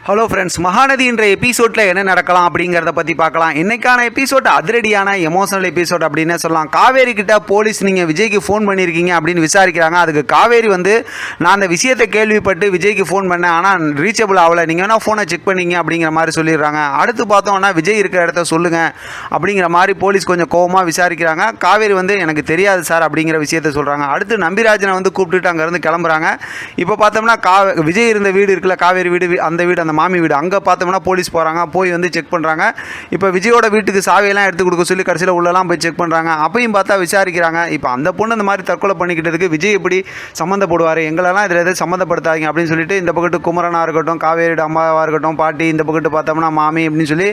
Hello friends, மகாநதின்ற எபிசோடில் என்ன நடக்கலாம் அப்படிங்கிறத பற்றி பார்க்கலாம். இன்றைக்கான எபிசோட் அதிரடியான எமோஷனல் எபிசோட் அப்படின்னு சொல்லலாம். காவேரி கிட்ட போலீஸ் நீங்கள் விஜய்க்கு ஃபோன் பண்ணியிருக்கீங்க அப்படின்னு விசாரிக்கிறாங்க. அதுக்கு காவேரி நான் அந்த விஷயத்தை கேள்விப்பட்டு விஜய்க்கு ஃபோன் பண்ணேன், ஆனால் ரீச்சபிள் ஆகலை, நீங்கள் வேணால் ஃபோனை செக் பண்ணிங்க அப்படிங்கிற மாதிரி சொல்லிடுறாங்க. அடுத்து பார்த்தோம்னா விஜய் இருக்கிற இடத்த சொல்லுங்கள் அப்படிங்கிற மாதிரி போலீஸ் கொஞ்சம் கோவமாக விசாரிக்கிறாங்க. காவேரி எனக்கு தெரியாது சார் அப்படிங்கிற விஷயத்த சொல்கிறாங்க. அடுத்து நம்பிராஜனை கூப்பிட்டுட்டு அங்கேருந்து கிளம்புறாங்க. இப்போ பார்த்தோம்னா விஜய் இருந்த வீடு இருக்குல்ல, காவேரி வீடு, அந்த வீடு அந்த மாமி வீடு, அங்கே பார்த்தோம்னா போலீஸ் போகிறாங்க. போய் செக் பண்ணுறாங்க. இப்போ விஜயோட வீட்டுக்கு சாவியெல்லாம் எடுத்து கொடுக்க சொல்லி கடைசியில் உள்ளலாம் போய் செக் பண்ணுறாங்க. அப்பையும் பார்த்தா விசாரிக்கிறாங்க. இப்போ அந்த பொண்ணு இந்த மாதிரி தற்கொலை பண்ணிக்கிட்டதுக்கு விஜய் எப்படி சம்மந்தப்படுவார், எங்களெல்லாம் இதில் எதுவும் சம்மந்தப்படுத்தாங்க அப்படின்னு சொல்லிட்டு இந்த பக்கத்து குமரனாக இருக்கட்டும், காவேரியோட அம்மாவாக இருக்கட்டும், பாட்டி, இந்த பக்கத்து பார்த்தோம்னா மாமி அப்படின்னு சொல்லி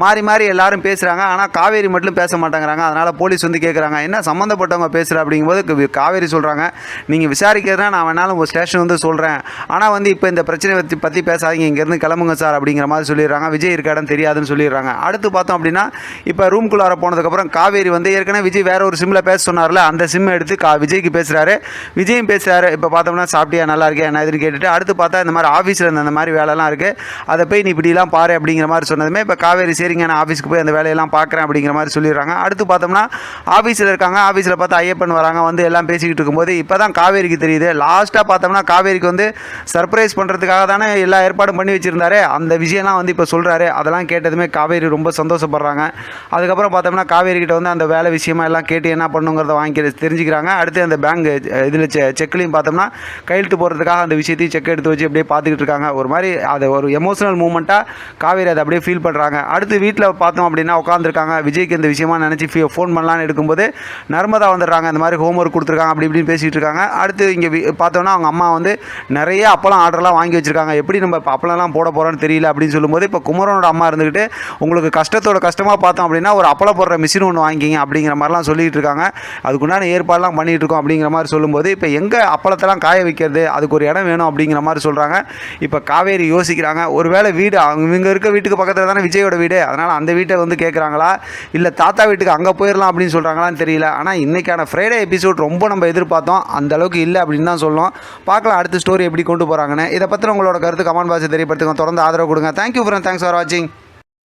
மாறி மாறி எல்லாரும் பேசுகிறாங்க. ஆனால் காவேரி மட்டும் பேச மாட்டேங்கிறாங்க. அதனால் போலீஸ் கேட்குறாங்க, என்ன சம்மந்தப்பட்டவங்க பேசுகிற அப்படிங்கும்போது காவேரி சொல்கிறாங்க, நீங்கள் விசாரிக்கிறதுனா நான் வேணாலும் ஒரு ஸ்டேஷன் சொல்கிறேன், ஆனால் இப்போ இந்த பிரச்சனை பற்றி பேசாதீங்க, இங்கேருந்து கிளம்புங்க சார் அப்படிங்கிற மாதிரி சொல்லிடுறாங்க. விஜய் இருக்க இடம் தெரியாதுன்னு சொல்லிடுறாங்க. அடுத்து பார்த்தோம் அப்படின்னா இப்போ ரூம்குள்ளார போனதுக்கப்புறம் காவேரி ஏற்கனவே விஜய் வேற ஒரு சிம்மில் பேச சொன்னார்ல, அந்த சிம்மை எடுத்து விஜய்க்கு பேசுகிறாரு. விஜயும் பேசுகிறாரு. இப்போ பார்த்தோம்னா சாப்பிட்டியா, நல்லா இருக்கே, என்ன இதுன்னு கேட்டுட்டு அடுத்து பார்த்தா இந்த மாதிரி ஆஃபீஸில் இந்த மாதிரி வேலைலாம் இருக்குது, அதை போய் நீ இப்படிலாம் பாரு அப்படிங்கிற மாதிரி சொன்னதுமே இப்போ காவேரி சரிங்க நான் ஆஃபீஸ்க்கு போய் அந்த வேலையெல்லாம் பார்க்குறேன் அப்படிங்கிற மாதிரி சொல்லிடுறாங்க. அடுத்து பார்த்தோம்னா ஆஃபீஸில் இருக்காங்க. ஆஃபீஸில் பார்த்தா ஐயப்பன் வராங்க. எல்லாம் பேசிக்கிட்டு இருக்கும்போது இப்போ தான் காவேரிக்கு தெரியுது. லாஸ்ட்டாக பார்த்தோம்னா காவேரிக்கு சர்ப்ரைஸ் பண்ணுறதுக்காக தானே எல்லா ஏற்பாடும் பண்ணி வச்சுருந்தாரு, அந்த விஷயம்லாம் இப்போ சொல்கிறாரு. அதெல்லாம் கேட்டதுமே காவேரி ரொம்ப சந்தோஷப்படுறாங்க. அதுக்கப்புறம் பார்த்தோம்னா காவேரி கிட்ட அந்த வேலை விஷயமா எல்லாம் கேட்டு என்ன பண்ணுங்கிறத வாங்கி தெரிஞ்சுக்கிறாங்க. அடுத்து அந்த பேங்க் இதில் செக்லையும் பார்த்தோம்னா கையெழுத்து போடுறதுக்காக அந்த விஷயத்தையும் செக் எடுத்து வச்சு அப்படியே பார்த்துக்கிட்டு இருக்காங்க. ஒரு மாதிரி அது ஒரு எமோஷனல் மூமெண்ட்டாக காவேரி அதை அப்படியே ஃபீல் பண்ணுறாங்க. அடுத்து வீட்டில் பார்த்தோம் அப்படின்னா உட்காந்துருக்காங்க. விஜய்க்கு இந்த விஷயமா நினச்சி ஃபோன் பண்ணலான்னு எடுக்கும்போது நர்மதா வந்துடுறாங்க. இந்த மாதிரி ஹோம் ஒர்க் கொடுத்துருக்காங்க அப்படி இப்படின்னு பேசிகிட்டு இருக்காங்க. அடுத்து இங்கே பார்த்தோன்னா அவங்க அம்மா நிறைய அப்பளம் ஆர்டர்லாம் வாங்கி வச்சுருக்காங்க. எப்படி நம்ம இப்போ அப்பளம்லாம் போட போகிறோன்னு தெரியல அப்படின்னு சொல்லும்போது இப்போ குமரனோட அம்மா இருந்துக்கிட்டு உங்களுக்கு கஷ்டத்தோட கஷ்டமாக பார்த்தோம் அப்படின்னா ஒரு அப்பளம் போடுற மிஷின் ஒன்று வாங்கிங்க அப்படிங்கிற மாதிரிலாம் சொல்லிகிட்டு இருக்காங்க. அதுக்குண்டான ஏற்பாடுலாம் பண்ணிகிட்டு இருக்கோம் அப்படிங்கிற மாதிரி சொல்லும்போது இப்போ எங்கே அப்பளத்தெல்லாம் காய வைக்கிறது, அதுக்கு ஒரு இடம் வேணும் அப்படிங்கிற மாதிரி சொல்கிறாங்க. இப்போ காவேரி யோசிக்கிறாங்க, ஒருவேளை வீடு இவங்க இருக்க வீட்டுக்கு பக்கத்தில் தானே விஜயோட வீடு, அதனால் அந்த வீட்டை கேட்குறாங்களா இல்லை தாத்தா வீட்டுக்கு அங்கே போயிடலாம் அப்படின்னு சொல்கிறாங்களான்னு தெரியல. ஆனால் இன்றைக்கான ஃப்ரைடே எபிசோட் ரொம்ப நம்ம எதிர்பார்த்தோம், அந்த அளவுக்கு இல்லை அப்படின்னு தான் சொல்லணும். பார்க்கலாம் அடுத்த ஸ்டோரி எப்படி கொண்டு போகிறாங்கன்னு. இதை பற்றி உங்களோட கருத்து கமெண்ட் பாக்ஸில் தெரியப்படுத்துங்க. தொடர்ந்து ஆதரவு கொடுங்க. தேங்க்யூ ஃப்ரெண்ட், தேங்க்ஸ் ஃபார் வாட்சிங்.